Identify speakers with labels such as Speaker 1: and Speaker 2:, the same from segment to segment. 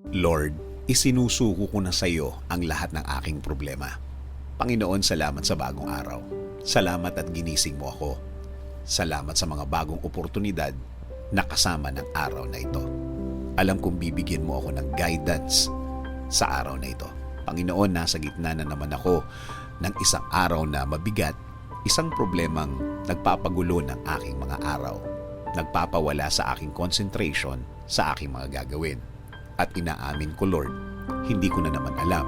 Speaker 1: Lord, isinusuko ko na sa iyo ang lahat ng aking problema. Panginoon, salamat sa bagong araw. Salamat at ginising mo ako. Salamat sa mga bagong oportunidad na kasama ng araw na ito. Alam kong bibigyan mo ako ng guidance sa araw na ito. Panginoon, nasa gitna na naman ako ng isang araw na mabigat, isang problemang nagpapagulo ng aking mga araw, nagpapawala sa aking concentration sa aking mga gagawin. At inaamin ko, Lord, hindi ko na naman alam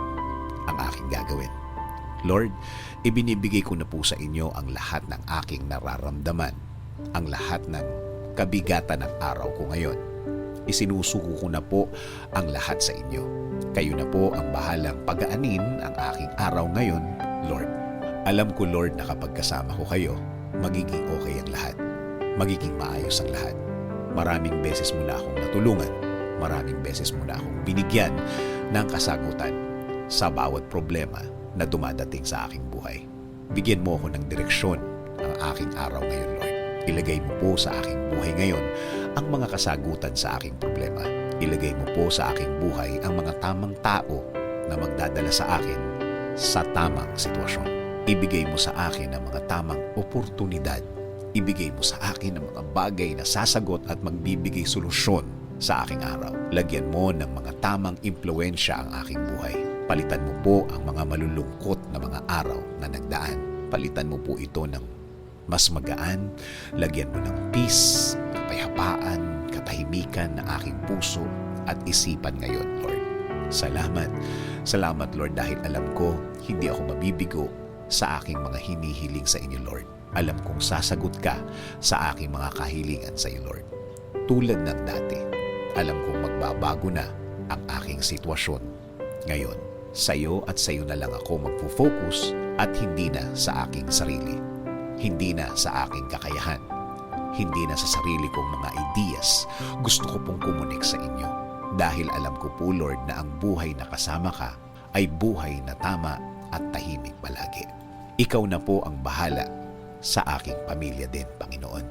Speaker 1: ang aking gagawin. Lord, ibinibigay ko na po sa inyo ang lahat ng aking nararamdaman, ang lahat ng kabigatan ng araw ko ngayon. Isinusuko ko na po ang lahat sa inyo. Kayo na po ang bahalang pagaanin ang aking araw ngayon, Lord. Alam ko, Lord, na kapag kasama ko kayo, magiging okay ang lahat. Magiging maayos ang lahat. Maraming beses mo na akong natulungan. Maraming beses mo na akong binigyan ng kasagutan sa bawat problema na dumadating sa aking buhay. Bigyan mo ako ng direksyon ang aking araw ngayon, Lord. Ilagay mo po sa aking buhay ngayon ang mga kasagutan sa aking problema. Ilagay mo po sa aking buhay ang mga tamang tao na magdadala sa akin sa tamang sitwasyon. Ibigay mo sa akin ang mga tamang oportunidad. Ibigay mo sa akin ang mga bagay na sasagot at magbibigay solusyon sa aking araw. Lagyan mo ng mga tamang impluwensya ang aking buhay. Palitan mo po ang mga malulungkot na mga araw na nagdaan. Palitan mo po ito ng mas magaan. Lagyan mo ng peace, kapayapaan, katahimikan na aking puso at isipan ngayon, Lord. Salamat. Salamat, Lord, dahil alam ko hindi ako mabibigo sa aking mga hinihiling sa inyo, Lord. Alam kong sasagot ka sa aking mga kahilingan sa iyo, Lord. Tulad ng dati, alam kong magbabago na ang aking sitwasyon. Ngayon, sa iyo at sa iyo na lang ako magpo-focus at hindi na sa aking sarili. Hindi na sa aking kakayahan. Hindi na sa sarili kong mga ideas. Gusto ko pong kumunik sa inyo. Dahil alam ko po, Lord, na ang buhay na kasama ka ay buhay na tama at tahimik palagi. Ikaw na po ang bahala sa aking pamilya din, Panginoon.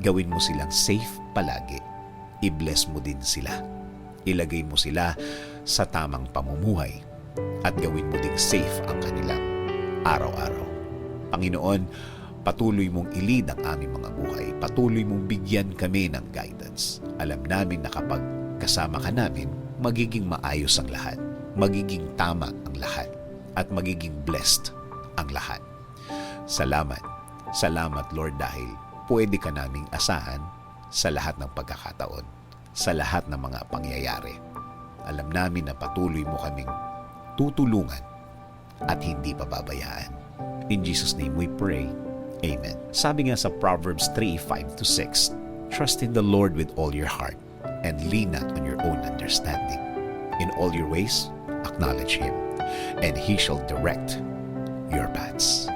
Speaker 1: Gawin mo silang safe palagi. I-bless mo din sila. Ilagay mo sila sa tamang pamumuhay at gawin mo ding safe ang kanilang araw-araw. Panginoon, patuloy mong ilid ang aming mga buhay. Patuloy mong bigyan kami ng guidance. Alam namin na kapag kasama ka namin, magiging maayos ang lahat. Magiging tama ang lahat. At magiging blessed ang lahat. Salamat. Salamat, Lord, dahil pwede ka naming asahan sa lahat ng pagkakataon, sa lahat ng mga pangyayari. Alam namin na patuloy mo kaming tutulungan at hindi pababayaan. In Jesus' name we pray. Amen. Sabi nga sa Proverbs 3:5-6, trust in the Lord with all your heart and lean not on your own understanding. In all your ways, acknowledge Him, and He shall direct your paths.